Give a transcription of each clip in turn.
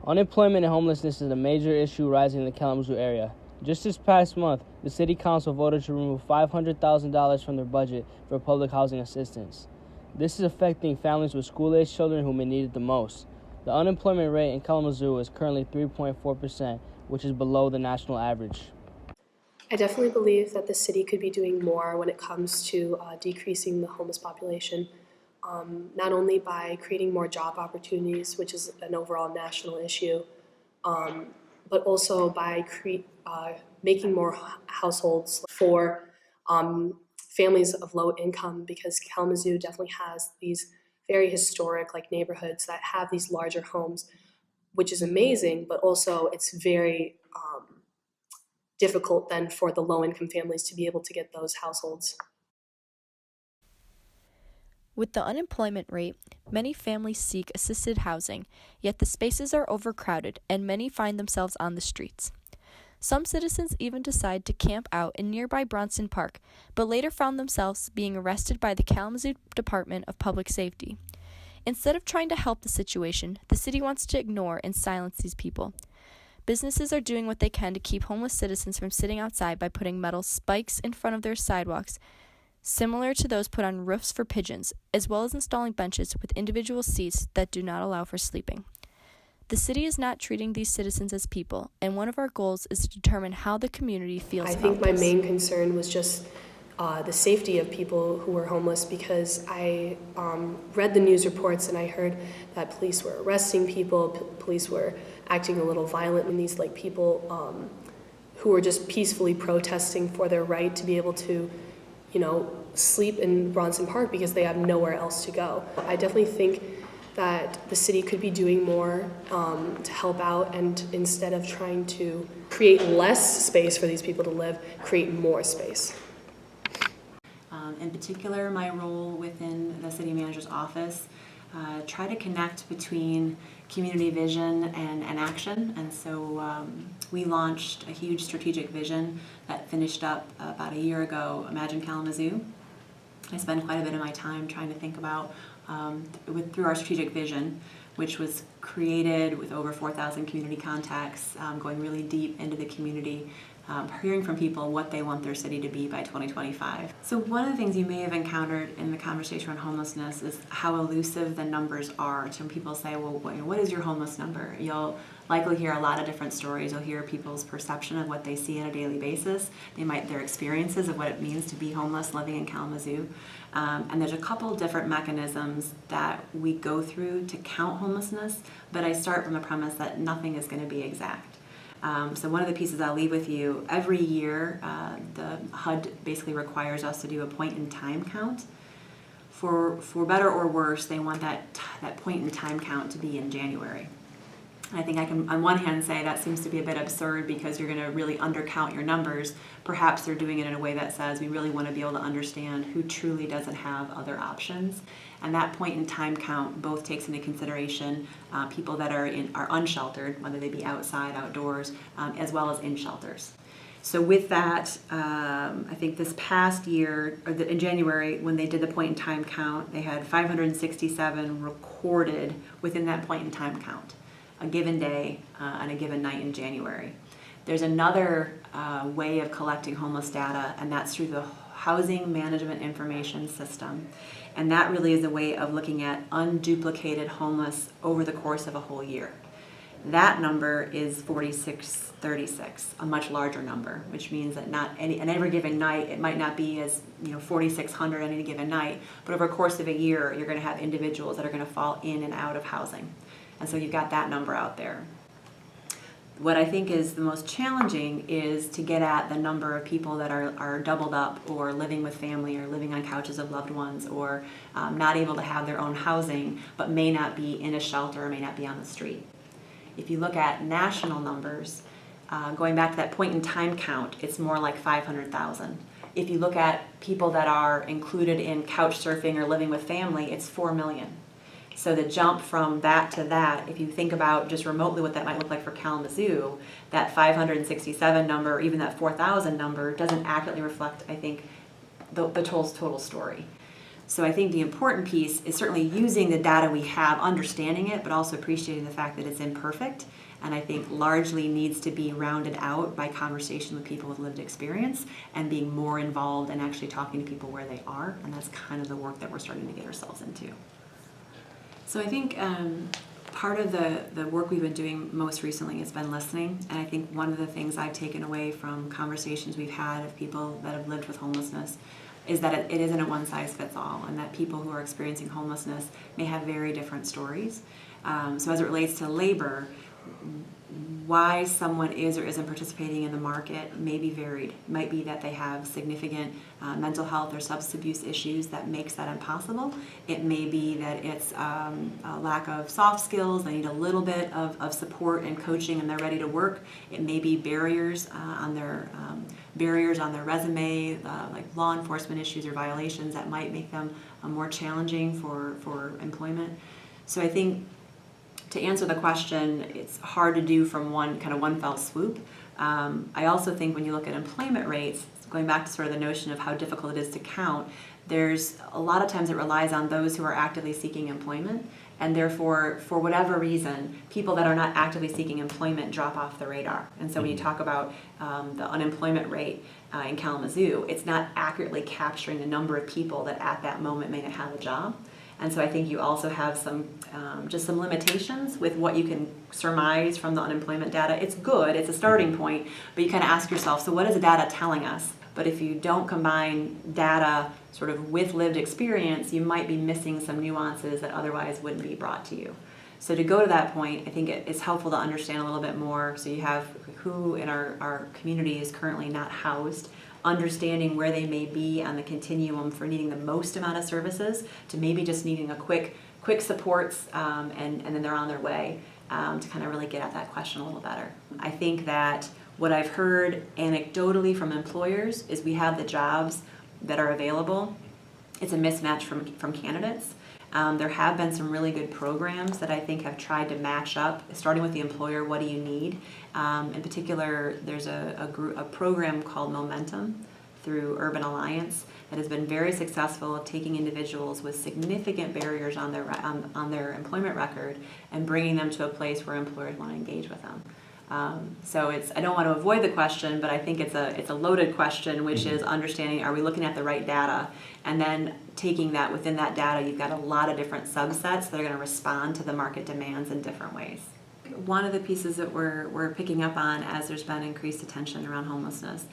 Unemployment and homelessness is a major issue rising in the Kalamazoo area. Just this past month, the City Council voted to remove $500,000 from their budget for public housing assistance. This is affecting families with school-aged children who may need it the most. The unemployment rate in Kalamazoo is currently 3.4%, which is below the national average. I definitely believe that the city could be doing more when it comes to decreasing the homeless population, not only by creating more job opportunities, which is an overall national issue, but also by making more households for families of low income, because Kalamazoo definitely has these very historic neighborhoods that have these larger homes, which is amazing, but also it's very difficult then for the low-income families to be able to get those households. With the unemployment rate, many families seek assisted housing, yet the spaces are overcrowded and many find themselves on the streets. Some citizens even decide to camp out in nearby Bronson Park, but later found themselves being arrested by the Kalamazoo Department of Public Safety. Instead of trying to help the situation, the city wants to ignore and silence these people. Businesses are doing what they can to keep homeless citizens from sitting outside by putting metal spikes in front of their sidewalks, similar to those put on roofs for pigeons, as well as installing benches with individual seats that do not allow for sleeping. The city is not treating these citizens as people, and one of our goals is to determine how the community feels about this. I think my main concern was just the safety of people who were homeless, because I read the news reports and I heard that police were arresting people, police were acting a little violent, and these people who were just peacefully protesting for their right to be able to, sleep in Bronson Park because they have nowhere else to go. I definitely think that the city could be doing more to help out, and instead of trying to create less space for these people to live, create more space. In particular, my role within the city manager's office, try to connect between community vision and action. And so we launched a huge strategic vision that finished up about a year ago, Imagine Kalamazoo. I spend quite a bit of my time trying to think about, through our strategic vision, which was created with over 4,000 community contacts, going really deep into the community, hearing from people what they want their city to be by 2025. So one of the things you may have encountered in the conversation on homelessness is how elusive the numbers are. Some people say, well, what is your homeless number? You'll likely hear a lot of different stories. You'll hear people's perception of what they see on a daily basis. Their experiences of what it means to be homeless living in Kalamazoo. And there's a couple different mechanisms that we go through to count homelessness, but I start from the premise that nothing is going to be exact. So one of the pieces I'll leave with you, every year the HUD basically requires us to do a point-in-time count. For better or worse, they want that point-in-time count to be in January. I think I can, on one hand, say that seems to be a bit absurd because you're going to really undercount your numbers. Perhaps they're doing it in a way that says we really want to be able to understand who truly doesn't have other options. And that point-in-time count both takes into consideration people that are unsheltered, whether they be outside, outdoors, as well as in shelters. So with that, I think this past year, in January, when they did the point-in-time count, they had 567 recorded within that point-in-time count, a given day and a given night in January. There's another way of collecting homeless data, and that's through the Housing Management Information System. And that really is a way of looking at unduplicated homeless over the course of a whole year. That number is 4636, a much larger number, which means that on every given night, it might not be as 4,600 on any given night, but over the course of a year, you're going to have individuals that are going to fall in and out of housing. And so you've got that number out there. What I think is the most challenging is to get at the number of people that are doubled up or living with family or living on couches of loved ones or not able to have their own housing but may not be in a shelter or may not be on the street. If you look at national numbers, going back to that point-in-time count, it's more like 500,000. If you look at people that are included in couch surfing or living with family, it's 4 million. So the jump from that to that, if you think about just remotely what that might look like for Kalamazoo, that 567 number, or even that 4,000 number, doesn't accurately reflect, I think, the total story. So I think the important piece is certainly using the data we have, understanding it, but also appreciating the fact that it's imperfect, and I think largely needs to be rounded out by conversation with people with lived experience and being more involved and actually talking to people where they are, and that's kind of the work that we're starting to get ourselves into. So I think part of the work we've been doing most recently has been listening, and I think one of the things I've taken away from conversations we've had of people that have lived with homelessness is that it isn't a one-size-fits-all, and that people who are experiencing homelessness may have very different stories. So as it relates to labor, why someone is or isn't participating in the market may be varied. It might be that they have significant mental health or substance abuse issues that makes that impossible. It may be that it's a lack of soft skills, they need a little bit of support and coaching and they're ready to work. It may be barriers on their resume, like law enforcement issues or violations that might make them more challenging for employment. So I think to answer the question, it's hard to do from one fell swoop. I also think when you look at employment rates, going back to sort of the notion of how difficult it is to count, there's a lot of times it relies on those who are actively seeking employment, and therefore, for whatever reason, people that are not actively seeking employment drop off the radar. And so when you talk about the unemployment rate in Kalamazoo, it's not accurately capturing the number of people that at that moment may not have a job. And so I think you also have some limitations with what you can surmise from the unemployment data. It's good, it's a starting point, but you kind of ask yourself, so what is the data telling us? But if you don't combine data sort of with lived experience, you might be missing some nuances that otherwise wouldn't be brought to you. So to go to that point, I think it's helpful to understand a little bit more. So you have who in our community is currently not housed, understanding where they may be on the continuum for needing the most amount of services to maybe just needing a quick supports and then they're on their way to kind of really get at that question a little better. I think that what I've heard anecdotally from employers is we have the jobs that are available. It's a mismatch from candidates. There have been some really good programs that I think have tried to match up, starting with the employer, what do you need? In particular, there's a program called Momentum through Urban Alliance that has been very successful at taking individuals with significant barriers on their employment record and bringing them to a place where employers want to engage with them. So I don't want to avoid the question, but I think it's a loaded question, which is understanding, are we looking at the right data? And then taking that within that data, you've got a lot of different subsets that are going to respond to the market demands in different ways. One of the pieces that we're picking up on as there's been increased attention around homelessness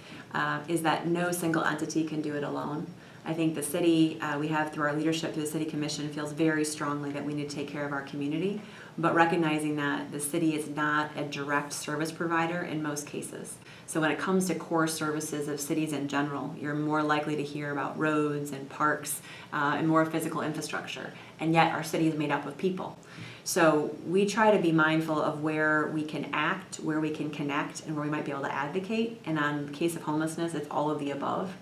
is that no single entity can do it alone. I think the city, we have through our leadership through the City Commission, feels very strongly that we need to take care of our community, but recognizing that the city is not a direct service provider in most cases. So when it comes to core services of cities in general, you're more likely to hear about roads and parks and more physical infrastructure, and yet our city is made up of people. So we try to be mindful of where we can act, where we can connect, and where we might be able to advocate, and on the case of homelessness, it's all of the above.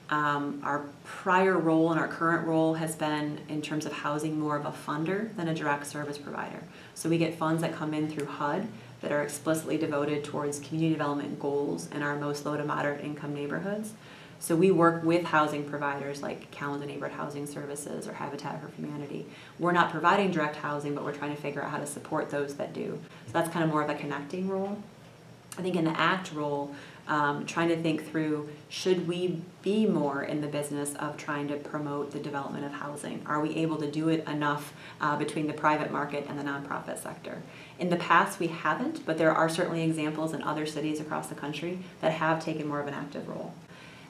Our prior role and our current role has been, in terms of housing, more of a funder than a direct service provider. So we get funds that come in through HUD that are explicitly devoted towards community development goals in our most low to moderate income neighborhoods. So we work with housing providers like Kalamazoo Neighborhood Housing Services or Habitat for Humanity. We're not providing direct housing, but we're trying to figure out how to support those that do. So that's kind of more of a connecting role. I think in the ACT role, trying to think through, should we be more in the business of trying to promote the development of housing? Are we able to do it enough between the private market and the nonprofit sector? In the past, we haven't, but there are certainly examples in other cities across the country that have taken more of an active role.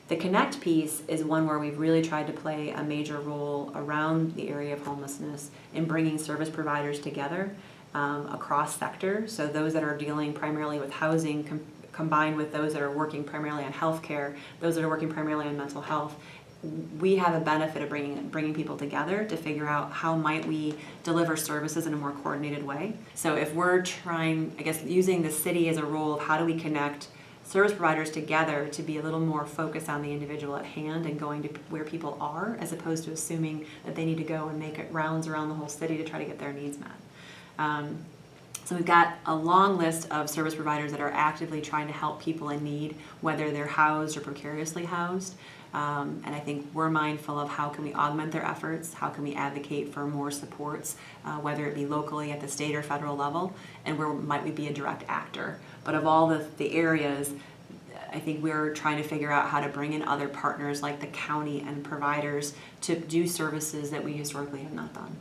The Connect piece is one where we've really tried to play a major role around the area of homelessness in bringing service providers together across sectors. So those that are dealing primarily with housing combined with those that are working primarily on healthcare, those that are working primarily on mental health. We have a benefit of bringing people together to figure out how might we deliver services in a more coordinated way. So if we're trying, I guess, using the city as a role of how do we connect service providers together to be a little more focused on the individual at hand and going to where people are, as opposed to assuming that they need to go and make rounds around the whole city to try to get their needs met. So we've got a long list of service providers that are actively trying to help people in need, whether they're housed or precariously housed. And I think we're mindful of how can we augment their efforts, how can we advocate for more supports, whether it be locally at the state or federal level, and where might we be a direct actor. But of all the areas, I think we're trying to figure out how to bring in other partners like the county and providers to do services that we historically have not done.